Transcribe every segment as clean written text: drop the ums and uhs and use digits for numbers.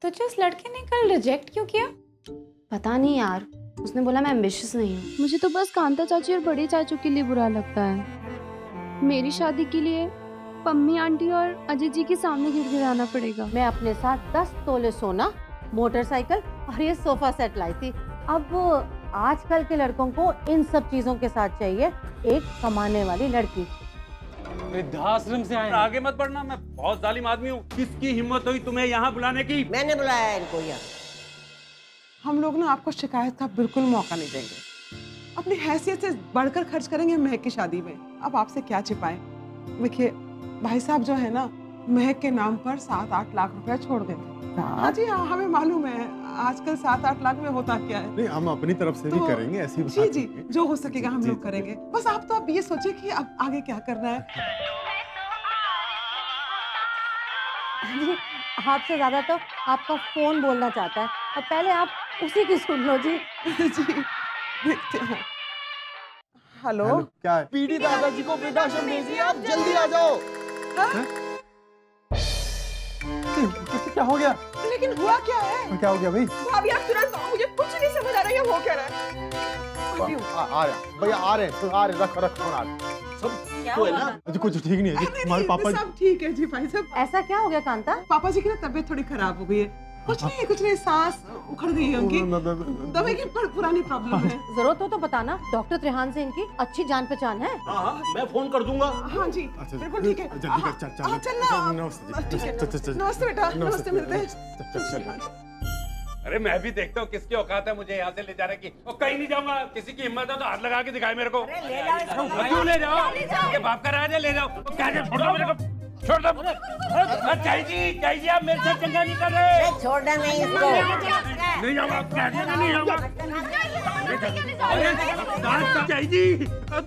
तुझे उस लड़के ने कल रिजेक्ट क्यों किया? पता नहीं यार, उसने बोला मैं एम्बिशियस नहीं हूँ। मुझे तो बस कांता चाची और बड़ी चाचू के लिए बुरा लगता है। मेरी शादी के लिए पम्मी आंटी और अजय जी के सामने गिड़गिड़ाना पड़ेगा। मैं अपने साथ 10 तोले सोना, मोटरसाइकिल और ये सोफा सेट लाई थी। अब आजकल के लड़कों को इन सब चीजों के साथ चाहिए एक कमाने वाली लड़की। वृद्धाश्रम से आए, आगे मत बढ़ना, मैं बहुत जालिम आदमी हूँ। किसकी हिम्मत हुई तुम्हें यहाँ बुलाने की? मैंने बुलाया है इनको यहाँ। हम लोग ना आपको शिकायत का बिल्कुल मौका नहीं देंगे। अपनी हैसियत से बढ़कर खर्च करेंगे महक की शादी में। अब आपसे क्या छिपाएं? देखिए भाई साहब जो है ना, महक के नाम पर 7-8 लाख रुपए छोड़ गए थे। हाँ जी हाँ, हमें मालूम है आजकल 7-8 लाख में होता क्या है। नहीं, हम अपनी तरफ से भी करेंगे ऐसी बात। जी जी, जो हो सकेगा हम लोग करेंगे। बस आप तो अब ये सोचिए कि अब आगे क्या करना है। जी, आपसे ज्यादा तो आपका फोन बोलना चाहता है, और पहले आप उसी की सुन लो जी। जी देखते हैं। हेलो, क्या है? पीडी दादाजी को वृद्धाश्रम भेजिए, आप जल्दी आ जाओ। क्या हो गया? लेकिन हुआ क्या है? क्या हो गया भाई? भाभी आप तुरंत आओ, मुझे कुछ नहीं समझ आ रहा है हो क्या रहा है। आ रहे भैया, आ रहे रख सब तो है ना? जी कुछ ठीक नहीं है जी, हमारे पापा सब ठीक है जी भाई साहब। ऐसा क्या हो गया कांता? पापा जी की ना तबीयत थोड़ी खराब हो गई है। कुछ नहीं, सांस उखड़ गई है उनकी। दवाई की पुरानी प्रॉब्लम है। जरूरत हो तो बताना, डॉक्टर त्रिहान से इनकी अच्छी जान पहचान है। हाँ, मैं फोन कर दूंगा। हाँ जी बिल्कुल ठीक है। जल्दी कर, चल नमस्ते बेटा, नमस्ते, मिलते हैं। अरे मैं भी देखता हूँ किसकी औकात है मुझे यहाँ से ले जाने की। और कहीं नहीं जाऊंगा, किसी की हिम्मत है तो हाथ लगा के दिखाए मेरे को। क्यों ले जाओ? ये बाप का राज है, ले जाओ। क्या छोड़ दो मेरे को, छोड़ दो। चाहिए आप मेरे साथ चंगा नहीं कर रहे। छोड़ना नहीं इसको। नहीं जाऊंगा, नहीं जाऊंगा। चाहिए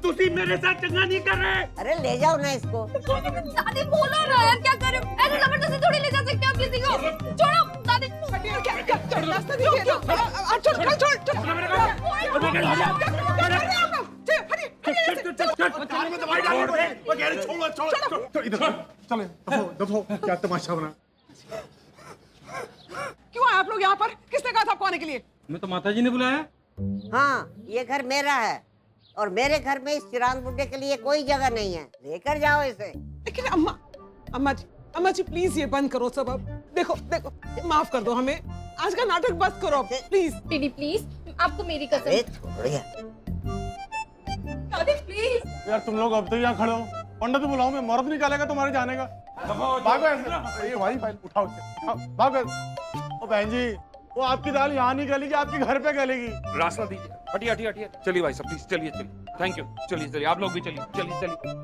तुसी मेरे साथ चंगा नहीं कर रहे। अरे ले जाओ ना इसको। दादी बोलो ना यार, क्या करे? ऐसे जबरदस्ती थोड़ी ले जा सकते हो किसी को। छोड़ो दादी। क्या तमाशा बना? क्यों आए आप लोग यहाँ पर? किसने कहा था आपको आने के लिए? मैं तो माताजी ने बुलाया। हाँ, ये घर मेरा है और मेरे घर में इस चिरांद बुड्ढे के लिए कोई जगह नहीं है। लेकर जाओ इसे। लेकिन अम्मा जी प्लीज ये बंद करो सब। अब देखो माफ कर दो हमें, आज का नाटक बस करो प्लीज। दीदी प्लीज, आपको मेरी कसम। दादी प्लीज। यार तुम लोग अब तो यहाँ खड़े हो, पंडित तो बुलाओ, मैं मुहूर्त निकालेगा तुम्हारे जाने का। भागो ऐसे, ये भाई उठाओ इसे, भागो। ओ बहन जी, वो आपकी दाल यहाँ नहीं गलेगी, आपके घर पे गलेगी। रास्ता दीजिए, हटिए। चलिए भाई साहब, प्लीज चलिए। Thank you. चलिए आप लोग भी चलिए।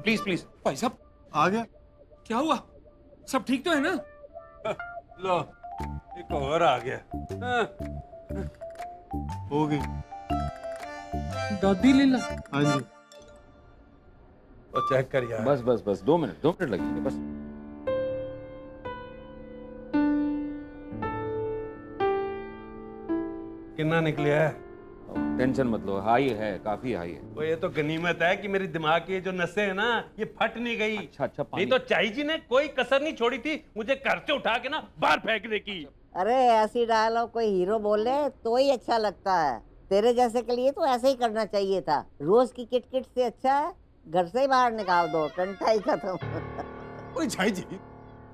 प्लीज भाई साहब। आ गया? क्या हुआ? सब ठीक तो है ना? लो एक और आ गया। हो गई दादी लीला। हाँ जी, तो चेक कर यार। बस 2 मिनट लगेंगे बस। कितना निकले है? टेंशन मत लो, हाई है, काफी हाई है। वो ये तो गनीमत है कि मेरी दिमाग की जो नसें है ना, ये फट नहीं गई। अच्छा नहीं तो चाई जी ने कोई कसर नहीं छोड़ी थी मुझे घर से उठा के ना बाहर फेंकने की। अरे ऐसी डायलॉग कोई हीरो बोले तो ही अच्छा लगता है। तेरे जैसे के लिए तो ऐसे ही करना चाहिए था। रोज की किटकिट से अच्छा है घर से ही बाहर निकाल दो, टंटा ही खत्म। ओए झाई जी,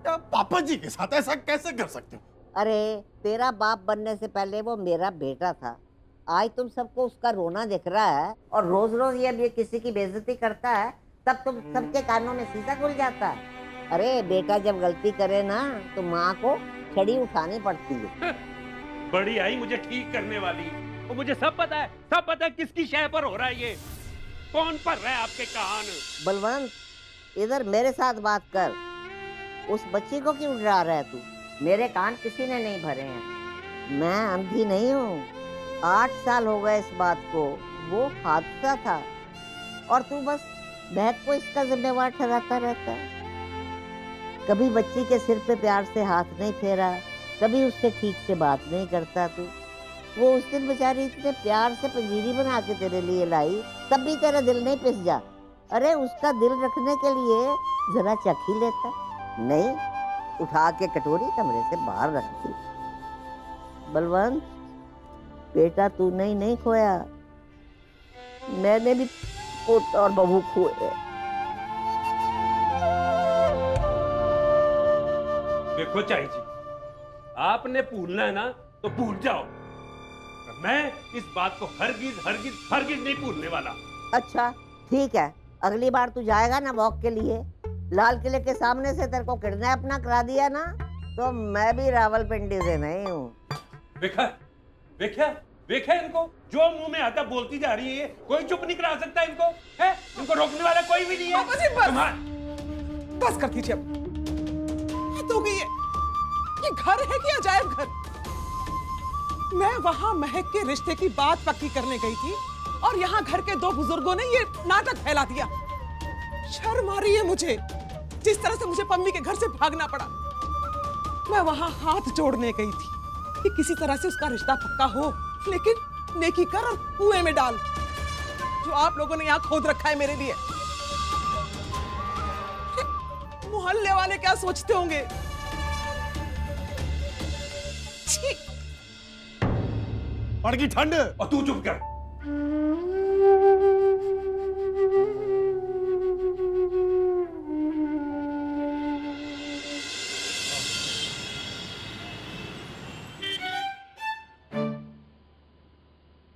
पापा जी के साथ ऐसा कैसे कर सकते हो? अरे तेरा बाप बनने से पहले वो मेरा बेटा था। आज तुम सबको उसका रोना दिख रहा है और रोज रोज ये किसी की बेइज्जती करता है, तब तुम सबके कानों में शीशा खुल जाता है। अरे बेटा जब गलती करे ना तो माँ को छड़ी उठानी पड़ती है। बड़ी आई मुझे ठीक करने वाली। वो मुझे सब पता है किसकी शय पर हो रहा है ये, कौन पढ़ रहा है आपके कान। बलवंत इधर मेरे साथ बात कर। उस बच्ची को क्यों डरा रहा है तू? मेरे कान किसी ने नहीं भरे हैं। मैं अंधी नहीं हूँ। 8 साल हो गए इस बात को, वो हादसा था और तू बस बहक को इसका जिम्मेवार ठहराता रहता है। कभी बच्ची के सिर पे प्यार से हाथ नहीं फेरा, कभी उससे ठीक से बात नहीं करता तू। वो उस दिन बेचारी इतने प्यार से पंजीरी बना के तेरे लिए लाई, तब भी तेरा दिल नहीं पिस जा। अरे उसका दिल रखने के लिए जरा चख ही लेता। नहीं, उठा के कटोरी कमरे से बाहर रख दी। बलवंत, बेटा तूने ही नहीं खोया, मैंने भी पोता और बहू खोए। देखो चाई जी, आपने भूलना है ना तो भूल जाओ, मैं इस बात को हरगिज हरगिज हरगिज नहीं भूलने वाला। अच्छा ठीक है, अगली बार तू जाएगा ना वॉक के लिए, लाल किले के सामने से तेरे को किडनैप ना करा दिया ना, तो मैं भी रावलपिंडी से नहीं हूँ। देखा देखा देखा इनको, जो मुंह में आता बोलती जा रही है, कोई चुप नहीं करा सकता इनको, है? इनको रोकने वाला कोई भी नहीं है। बस कर दीजिए, तो ये घर है कि अजायब घर? मैं वहां महक के रिश्ते की बात पक्की करने गई थी और यहाँ घर के दो बुजुर्गों ने ये नाटक फैला दिया। शर्म आ रही है मुझे, जिस तरह से मुझे पम्मी के घर से भागना पड़ा। मैं वहां हाथ जोड़ने गई थी कि किसी तरह से उसका रिश्ता पक्का हो, लेकिन नेकी कर और कुएं में डाल, जो आप लोगों ने यहाँ खोद रखा है मेरे लिए। मोहल्ले वाले क्या सोचते होंगे? पड़ गई ठंड। और तू चुप कर।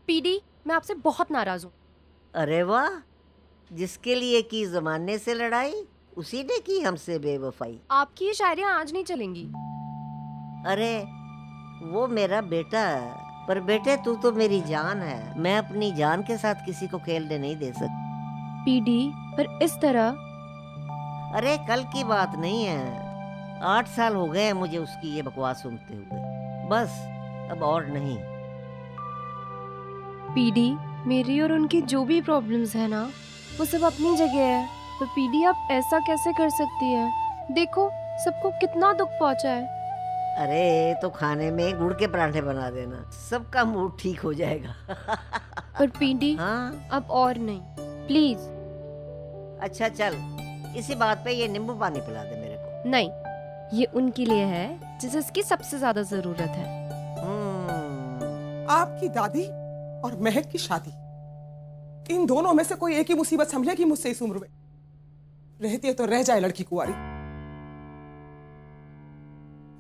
पीडी, मैं आपसे बहुत नाराज हूँ। अरे वाह, जिसके लिए की जमाने से लड़ाई, उसी ने की हमसे बेवफाई। आपकी ये शायरियाँ आज नहीं चलेंगी। अरे वो मेरा बेटा है, पर बेटे तू तो मेरी जान है, मैं अपनी जान के साथ किसी को खेलने नहीं दे सकती। पीडी, पर इस तरह। अरे कल की बात नहीं है, 8 साल हो गए मुझे उसकी ये बकवास सुनते हुए, बस अब और नहीं। पीडी, मेरी और उनकी जो भी प्रॉब्लम्स है ना, वो सब अपनी जगह है, पर पीडी आप ऐसा कैसे कर सकती है? देखो सबको कितना दुख पहुंचा है। अरे तो खाने में गुड़ के पराठे बना देना, सबका मूड ठीक हो जाएगा। पर पीडी, हाँ? अब और नहीं, प्लीज। अच्छा चल, इसी बात पे ये नींबू पानी पिला दे मेरे को। नहीं, ये उनके लिए है जिसे इसकी सबसे ज्यादा जरूरत है। आपकी दादी और महक की शादी, इन दोनों में से कोई एक ही मुसीबत संभलेगी मुझसे इस उम्र में। रहती है तो रह जाए लड़की कुंवारी।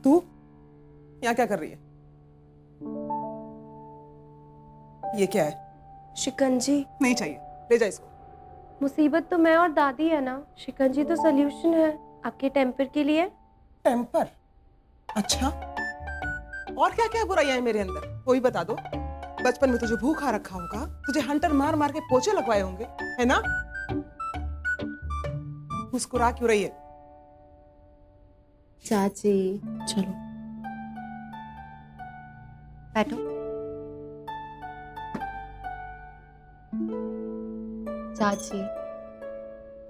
तू यहाँ क्या कर रही है? ये क्या है? शिकंजी। नहीं चाहिए, ले जा इसको। मुसीबत तो मैं और दादी है ना, शिकंजी तो सॉल्यूशन है आपके टेम्पर के लिए। टेम्पर? अच्छा, और क्या क्या बुराइयां हैं मेरे अंदर, वो भी बता दो। बचपन में तुझे भूखा रखा होगा, तुझे हंटर मार मार के पोछे लगवाए होंगे, है ना? मुस्कुरा क्यों रही है? चाची चलो बैठो। चाची,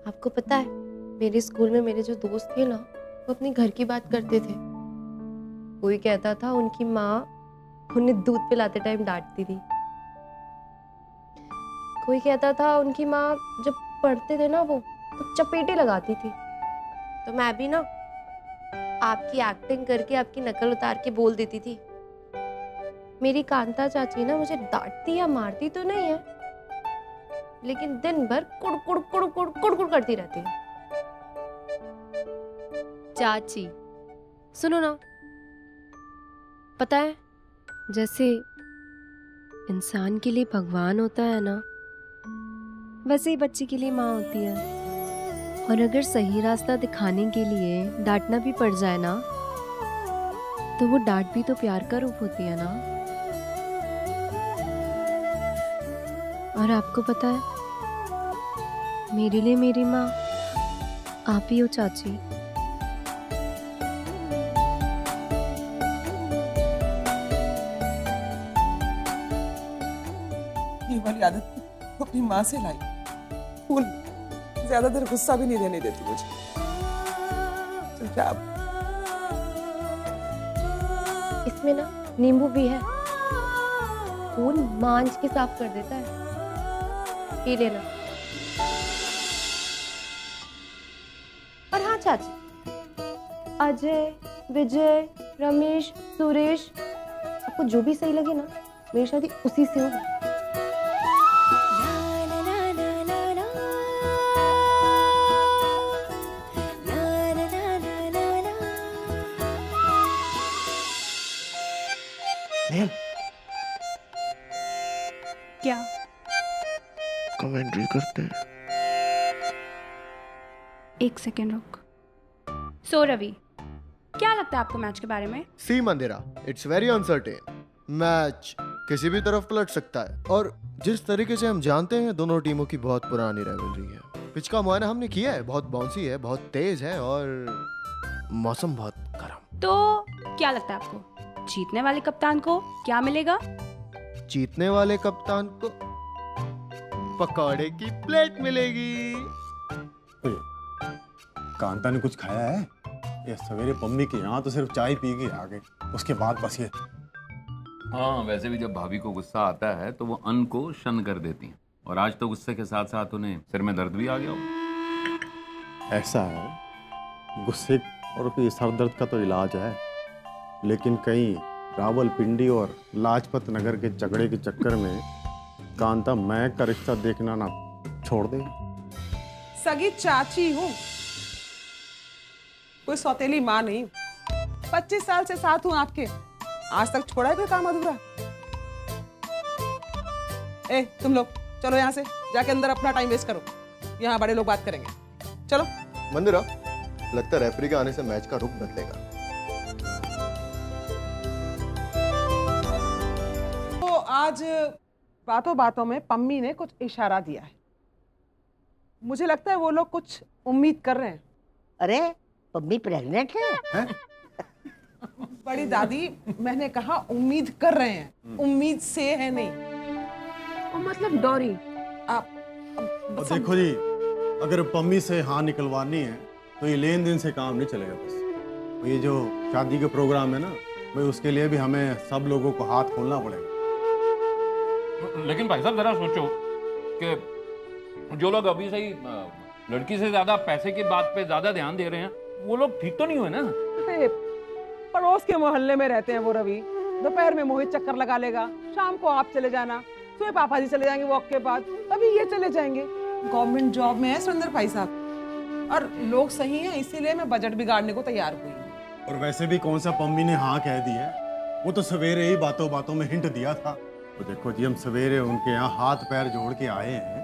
आपको पता है मेरे स्कूल में मेरे जो दोस्त थे ना, वो अपने घर की बात करते थे। कोई कहता था उनकी माँ उन्हें दूध पिलाते टाइम डांटती थी। कोई कहता था उनकी माँ जब पढ़ते थे ना वो तो चपेटे लगाती थी। तो मैं भी ना आपकी एक्टिंग करके आपकी नकल उतार के बोल देती थी। मेरी कांता चाची ना मुझे डांटती या मारती तो नहीं है, लेकिन दिन भर कुड़ कुड़ कुड़ कुड़ कुड़ कुड़ करती रहती है। चाची सुनो ना, पता है जैसे इंसान के लिए भगवान होता है ना, वैसे ही बच्चे के लिए माँ होती है। और अगर सही रास्ता दिखाने के लिए डांटना भी पड़ जाए ना, तो वो डांट भी तो प्यार का रूप होती है ना। और आपको पता है मेरे लिए मेरी माँ आप ही हो चाची। ये वाली आदत तो अपनी माँ से लाई। फूल ज्यादा देर गुस्सा भी नहीं देने देती मुझे। चुपचाप। इसमें ना नींबू भी है, खून मांझ के साफ कर देता है, पी लेना। और हाँ चाची, अजय, विजय, रमेश, सुरेश, आपको जो भी सही लगे ना, मेरी शादी उसी से होगी। क्या कमेंट्री करते हैं। एक सेकेंड रुक। सो रवि, क्या लगता है आपको मैच के बारे में? सी मंदिरा, इट्स वेरी अनसर्टेन। मैच किसी भी तरफ पलट सकता है, और जिस तरीके से हम जानते हैं दोनों टीमों की बहुत पुरानी राइवलरी है। पिच का मुआयना हमने किया है, बहुत बाउंसी है, बहुत तेज है, और मौसम बहुत गर्म। तो क्या लगता है आपको जीतने वाले कप्तान को क्या मिलेगा? जीतने वाले कप्तान को पकौड़े की प्लेट मिलेगी। कांता ने कुछ खाया है? ये सवेरे पम्मी के यहाँ तो सिर्फ चाय पी के आ गए, उसके बाद बस ये। हाँ, वैसे भी जब भाभी को गुस्सा आता है तो वो अन्न को शन कर देती हैं, और आज तो गुस्से के साथ साथ उन्हें सिर में दर्द भी आ गया हो। ऐसा है, गुस्से और सर दर्द का तो इलाज है, लेकिन कहीं रावलपिंडी और लाजपत नगर के झगड़े के चक्कर में कांता मैं का रिश्ता देखना ना छोड़ दे। सगी चाची हूँ, कोई सौतेली माँ नहीं। 25 साल से साथ हूँ आपके, आज तक छोड़ा है कोई काम अधूरा? ए तुम लोग चलो यहाँ से, जाके अंदर अपना टाइम वेस्ट करो, यहाँ बड़े लोग बात करेंगे। चलो। मंदिरा, लगता है रेफरी के आने से मैच का रुख बदलेगा। तो आज बातों बातों में पम्मी ने कुछ इशारा दिया है, मुझे लगता है वो लोग कुछ उम्मीद कर रहे हैं। अरे पम्मी प्रेग्नेंट है? बड़ी दादी, मैंने कहा उम्मीद कर रहे हैं, उम्मीद से है नहीं। मतलब डॉरी। आप देखो जी, अगर पम्मी से हाँ निकलवानी है तो ये लेन देन से काम नहीं चलेगा। बस तो ये जो शादी के प्रोग्राम है ना भाई, उसके लिए भी हमें सब लोगों को हाथ खोलना पड़ेगा। लेकिन भाई साहब जरा सोचो कि जो लोग अभी से ही लड़की से ज्यादा पैसे की बात पे ज्यादा ध्यान दे रहे हैं, वो लोग ठीक तो नहीं हुए ना? पड़ोस के मोहल्ले में रहते हैं वो रवि, दोपहर में मोहित चक्कर लगा लेगा, शाम को आप चले जाना, सुबह पापा जी चले जाएंगे वॉक के बाद, तभी ये चले जाएंगे। गवर्नमेंट जॉब में है सुरेंद्र भाई साहब, और लोग सही हैं, इसीलिए मैं बजट बिगाड़ने को तैयार हुई। और वैसे भी कौन सा पम्मी ने हाँ कह दी है, वो तो सवेरे ही बातों बातों में हिंट दिया था। तो देखो जी, हम सवेरे उनके यहाँ हाथ पैर जोड़ के आए हैं।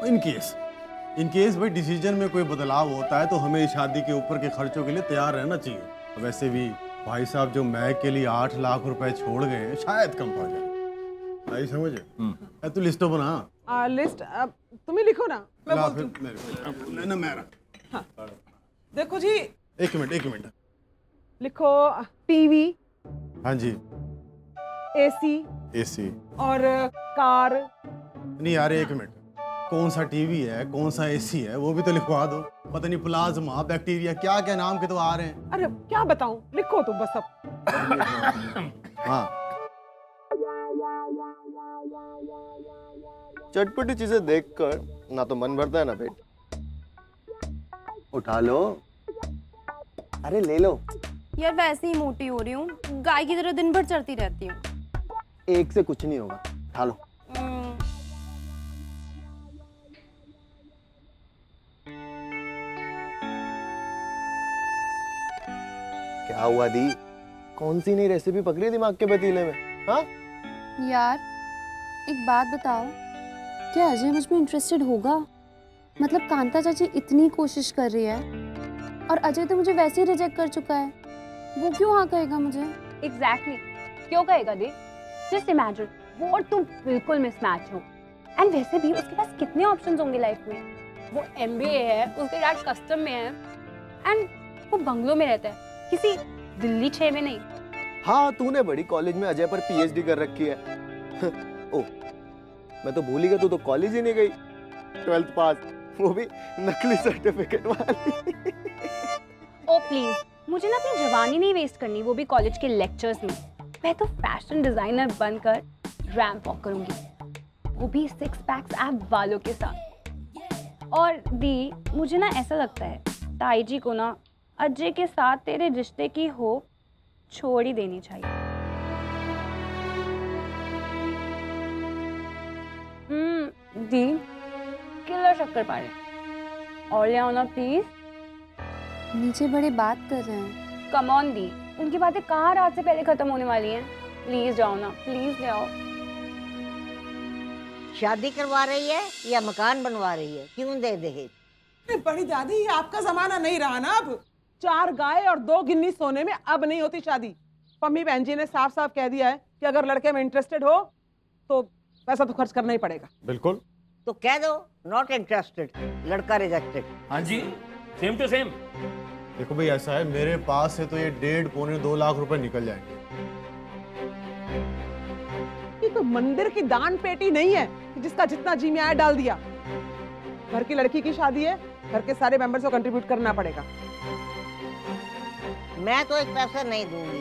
इन केस भाई डिसीजन में कोई बदलाव होता है तो हमें शादी के ऊपर के खर्चों के लिए तैयार रहना चाहिए। वैसे भी भाई साहब जो मैग के लिए 8 लाख रुपए छोड़ गए हैं, शायद कम पड़ जाए। नहीं समझे? तू लिस्ट बना। लिस्ट तुम ही लिखो ना, मैं ना मेरा। हाँ। देखो जी, एक मिनट लिखो टीवी। हाँ जी। एसी और कार। नहीं यार, एक मिनट, कौन सा टीवी है, कौन सा एसी है, वो भी तो लिखवा दो। पता नहीं प्लाज्मा, बैक्टीरिया, क्या क्या नाम के तो आ रहे हैं। अरे क्या बताऊं, लिखो तो बस अब। हाँ, चटपटी चीजें देखकर ना तो मन भरता है ना पेट। उठा लो, अरे ले लो। यार वैसे ही मोटी हो रही हूँ, गाय की तरह दिन भर चढ़ती रहती हूँ। एक से कुछ नहीं होगा, उठा लो। क्या हुआ दी, कौन सी नई रेसिपी पकड़ी दिमाग के पतीले में? हाँ यार एक बात बताओ, क्या अजय मुझ में इंटरेस्टेड होगा? मतलब कांता चाची इतनी कोशिश कर रही है और अजय तो मुझे वैसे ही रिजेक्ट कर चुका है, वो क्यों हाँ कहेगा मुझे? एग्जैक्टली, क्यों कहेगा दी? जस्ट इमेजिन, वो और तुम बिल्कुल मिसमैच हो। एंड वैसे भी उसके पास कितने ऑप्शंस होंगे लाइफ में। वो MBA है, उसके डैड कस्टम में है, एंड वो बंगलो में रहता है, किसी दिल्ली 6 में नहीं। हाँ, तूने बड़ी कॉलेज में अजय पर PhD कर रखी है। ओ, मैं तो भूल ही गया, तू तो कॉलेज ही नहीं गई। 12th पास, वो भी नकली सर्टिफिकेट वाली। ओ प्लीज, मुझे ना अपनी जवानी नहीं वेस्ट करनी, वो भी कॉलेज के लेक्चर्स में। मैं तो फैशन डिजाइनर बनकर रैंप वॉक करूंगी, वो भी 6 पैक्स एब वालों के साथ। और दी, मुझे ना ऐसा लगता है ताई जी को ना अजय के साथ तेरे रिश्ते की होप छोड़ ही देनी चाहिए। दी किलर शक्कर पानी और ले आओ ना प्लीज। नीचे बड़े बात कर रहे हैं। कम ऑन दी, उनकी बातें कहाँ रात से पहले खत्म होने वाली हैं। प्लीज जाओ ना, प्लीज ले आओ। शादी करवा रही है या मकान बनवा रही है? क्यों दे दहेज? बड़ी दादी, ये आपका जमाना नहीं रहा ना अब। 4 गाय और 2 गिन्नी सोने में अब नहीं होती शादी। पम्मी बहन जी ने साफ साफ कह दिया है कि अगर लड़के में इंटरेस्टेड हो तो पैसा तो खर्च करना ही पड़ेगा। बिल्कुल। तो कह दो नॉट इंटरेस्टेड, लड़का रिजेक्टेड। हाँ जी, सेम टू सेम। देखो भाई, ऐसा है, मेरे पास से तो ये 1.5-2 लाख रुपए निकल जाएंगे। ये तो मंदिर की दान पेटी नहीं है कि जिसका जितना जी में आया डाल दिया। घर की लड़की की शादी है, घर के सारे मेंबर्स को कंट्रीब्यूट करना पड़ेगा। मैं तो एक पैसा नहीं दूंगी।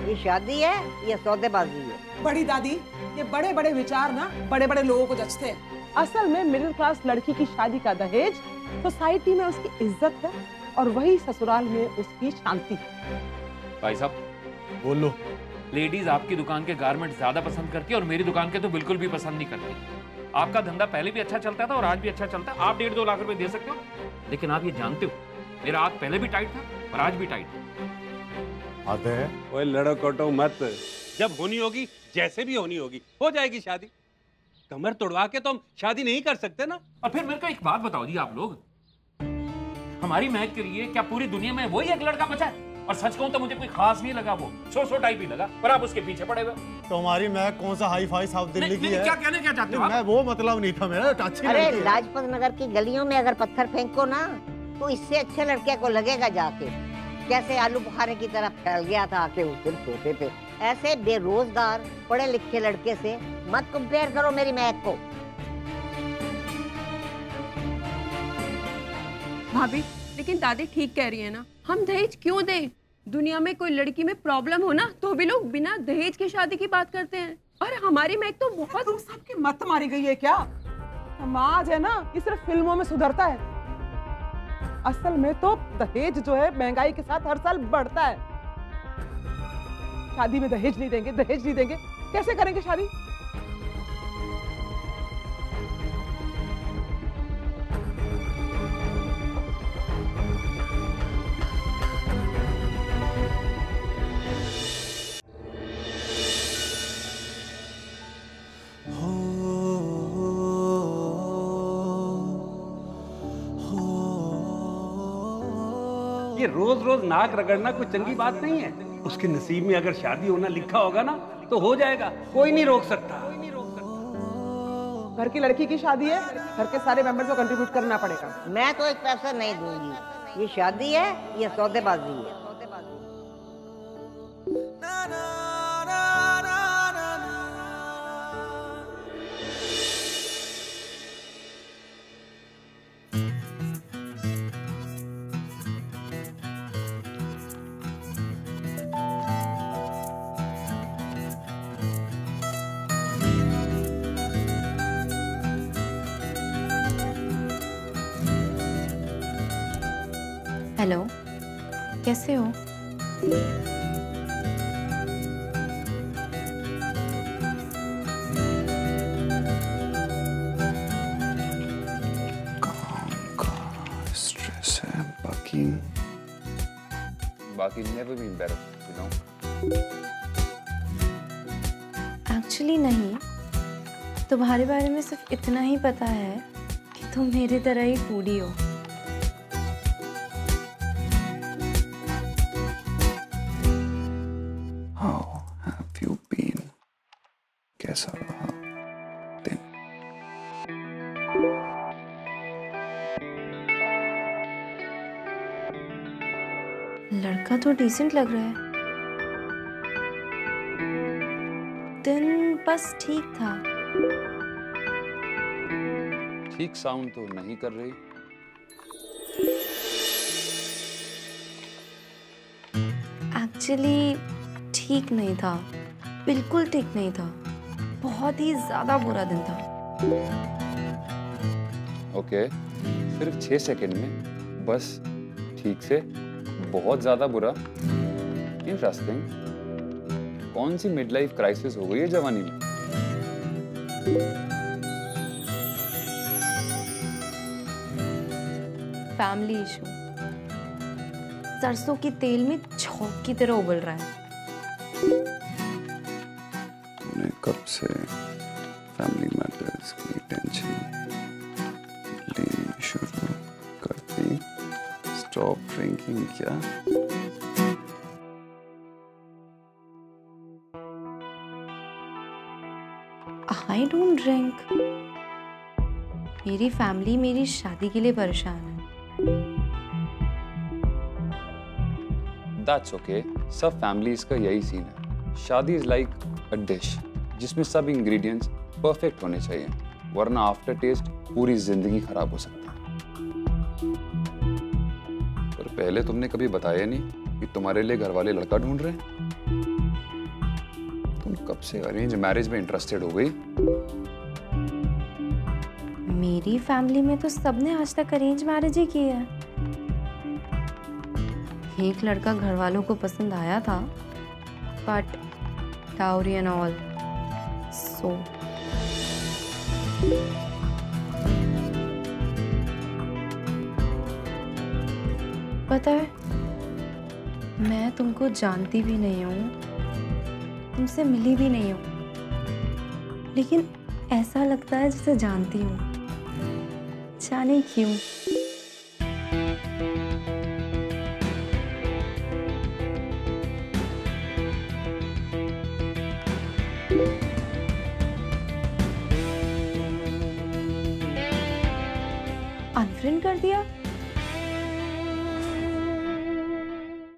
ये शादी है, ये सौदेबाजी है। बड़ी दादी, ये बड़े बड़े विचार ना बड़े बड़े लोगों को जचते हैं। असल में मिडिल क्लास लड़की की शादी का दहेज सोसाइटी में उसकी इज्जत है और वही ससुराल में उसकी शांति है। भाई साहब बोलो। लेडीज आपकी दुकान के गारमेंट ज्यादा पसंद करती है और मेरी दुकान के तो बिल्कुल भी पसंद नहीं करती। आपका धंधा पहले भी अच्छा चलता था और आज भी अच्छा चलता है। आप 1.5-2 लाख रुपए दे सकते हो, लेकिन आप ये जानते हो मेरा हाथ पहले भी टाइट था और आज भी टाइट है। आते हैं। ओए लड़ो कटो मत, जब होनी होगी, जैसे भी होनी होगी, हो जाएगी शादी। कमर तोड़वा के तो हम शादी नहीं कर सकते ना। और फिर मेरे को एक बात बताओ जी, आप लोग हमारी महक के लिए क्या पूरी दुनिया में वही एक लड़का बचा है? और सच कहूं तो मुझे कोई खास नहीं लगा, वो सो टाइप ही लगा, पर आप उसके पीछे पड़े हुए। तो हमारी महक कौन सा हाई फाई साउथ दिल्ली की है? क्या कहने क्या चाहते हो आप? मैं वो मतलब नहीं था मेरा। अच्छी अरे लड़की है। लाजपत नगर की गलियों में अगर पत्थर फेंको ना तो इससे अच्छे लड़के को लगेगा जाके। कैसे आलू बुखारे की तरह फैल गया था आके उस दिन सोफे पे। ऐसे बेरोजगार पढ़े लिखे लड़के से मत कंपेयर करो मेरी महक को। भाभी, लेकिन दादी ठीक कह रही है ना, हम दहेज क्यों दें? दुनिया में कोई लड़की में प्रॉब्लम हो ना तो भी लोग बिना दहेज की शादी की बात करते हैं। और हमारी महक तो बहुत। तुम सबकी मत मारी गई है क्या? समाज है ना, ये सिर्फ फिल्मों में सुधरता है। असल में तो दहेज जो है महंगाई के साथ हर साल बढ़ता है। शादी में दहेज नहीं देंगे, दहेज नहीं देंगे, कैसे करेंगे शादी? ये रोज रोज नाक रगड़ना कोई चंगी बात नहीं है। उसके नसीब में अगर शादी होना लिखा होगा ना तो हो जाएगा, कोई नहीं रोक सकता। घर की लड़की की शादी है, घर के सारे मेंबर्स को कंट्रीब्यूट करना पड़ेगा। मैं तो एक पैसा नहीं दूंगी। ये शादी है, ये सौदेबाजी है। हेलो, कैसे हो? स्ट्रेस है बाकी never been better, you know? Actually नहीं, तुम्हारे बारे में सिर्फ इतना ही पता है कि तुम मेरे तरह ही फूडी हो। How have you been? कैसा रहा दिन? लड़का तो डिसेंट लग रहा है, दिन बस ठीक था। ठीक साउंड तो नहीं कर रही। एक्चुअली ठीक नहीं था, बिल्कुल ठीक नहीं था, बहुत ही ज्यादा बुरा दिन था। ओके, सिर्फ 6 सेकंड में बस ठीक से बहुत ज्यादा बुरा। इंटरेस्टिंग। कौन सी मिड लाइफ क्राइसिस हो गई है जवानी में? फैमिली इशू सरसों के तेल में छौंक की तरह उबल रहा है। तूने कब से फैमिली मैटर्स की टेंशन लेनी शुरू कर दी? स्टॉप ड्रिंकिंग क्या? I don't drink. मेरी फैमिली मेरी शादी के लिए परेशान है। That's okay. सब फैमिलीज का यही सीन है। शादी इज लाइक अ डिश जिसमें सब इंग्रेडिएंट्स परफेक्ट होने चाहिए, वरना आफ्टर टेस्ट पूरी जिंदगी खराब हो सकता है। पर पहले तुमने कभी बताया नहीं कि तुम्हारे लिए घर वाले लड़का ढूंढ रहे हैं। तुम कब से अरेंज मैरिज में इंटरेस्टेड हो गई? मेरी फैमिली में तो सबने आज तक अरेंज मैरिज ही की है। एक लड़का घर वालों को पसंद आया था, बट डाउरी एंड ऑल, सो पता है, मैं तुमको जानती भी नहीं हूँ, तुमसे मिली भी नहीं हूँ, लेकिन ऐसा लगता है जैसे जानती हूँ। जाने क्यों। अनफ्रेंड कर दिया?